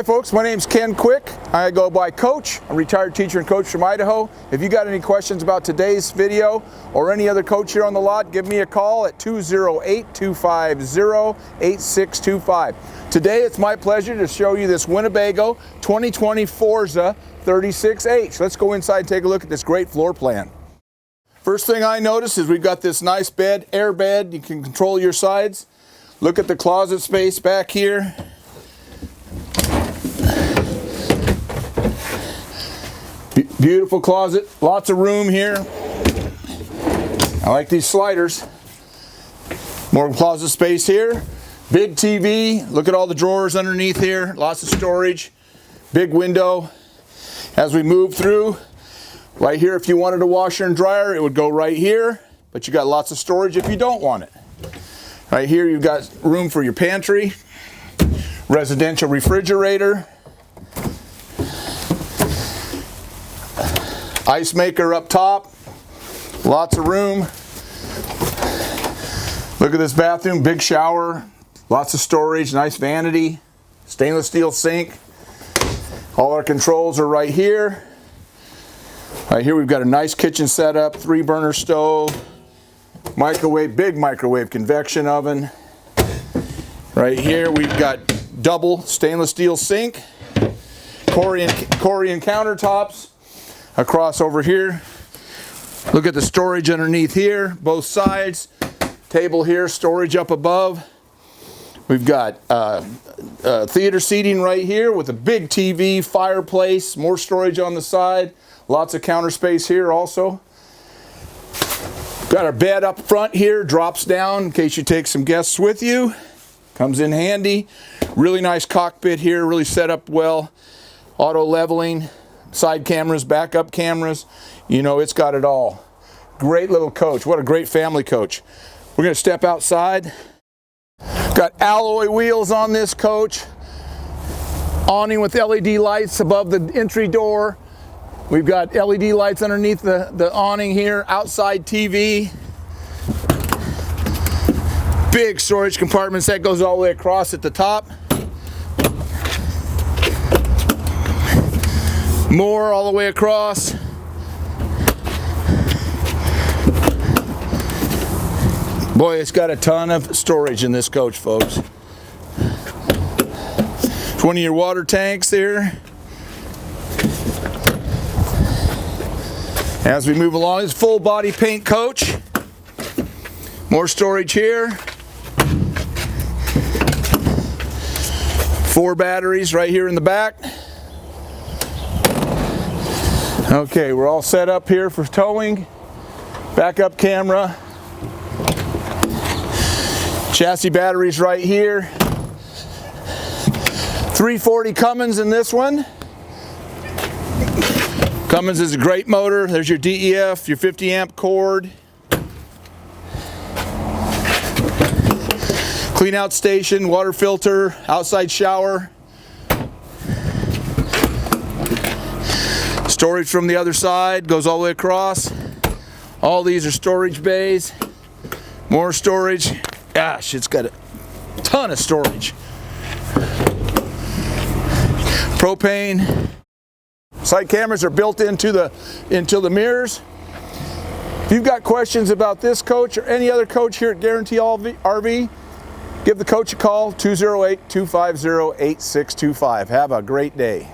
Hi folks, my name's Ken Quick. I go by Coach. I'm a retired teacher and coach from Idaho. If you got any questions about today's video or any other coach here on the lot, give me a call at 208-250-8625. Today it's my pleasure to show you this Winnebago 2020 Forza 36H. Let's go inside and take a look at this great floor plan. First thing I notice is we've got this nice bed, air bed. You can control your sides. Look at the closet space back here. Beautiful closet, lots of room here. I like these sliders. More closet space here. Big TV, look at all the drawers underneath here, lots of storage. Big window. As we move through, right here, if you wanted a washer and dryer, it would go right here, but you got lots of storage if you don't want it. Right here, you've got room for your pantry, residential refrigerator, ice maker up top, lots of room. Look at this bathroom, big shower, lots of storage, nice vanity, stainless steel sink. All our controls are right here. Right here we've got a nice kitchen setup, 3-burner stove, microwave, big microwave convection oven. Right here we've got double stainless steel sink, Corian countertops. Across over here, look at the storage underneath here, both sides. Table here, storage up above. We've got theater seating right here with a big TV, fireplace, more storage on the side. Lots of counter space here also. Got our bed up front here, drops down in case you take some guests with you. Comes in handy. Really nice cockpit here, really set up well. Auto leveling. Side cameras, backup cameras, you know, it's got it all. Great little coach. What a great family coach. We're going to step outside. Got alloy wheels on this coach. Awning with LED lights above the entry door. We've got LED lights underneath the awning here. Outside TV. Big storage compartments that goes all the way across at the top. More all the way across. Boy, it's got a ton of storage in this coach, folks. 20 your water tanks there. As we move along, it's full body paint coach. More storage here. 4 batteries right here in the back. Okay, we're all set up here for towing. Backup camera. Chassis batteries right here. 340 Cummins in this one. Cummins is a great motor. There's your DEF, your 50 amp cord. Clean out station, water filter, outside shower. Storage from the other side goes all the way across. All these are storage bays. More storage. Gosh, it's got a ton of storage. Propane. Side cameras are built into the mirrors. If you've got questions about this coach or any other coach here at Guarantee RV, give the coach a call, 208-250-8625. Have a great day.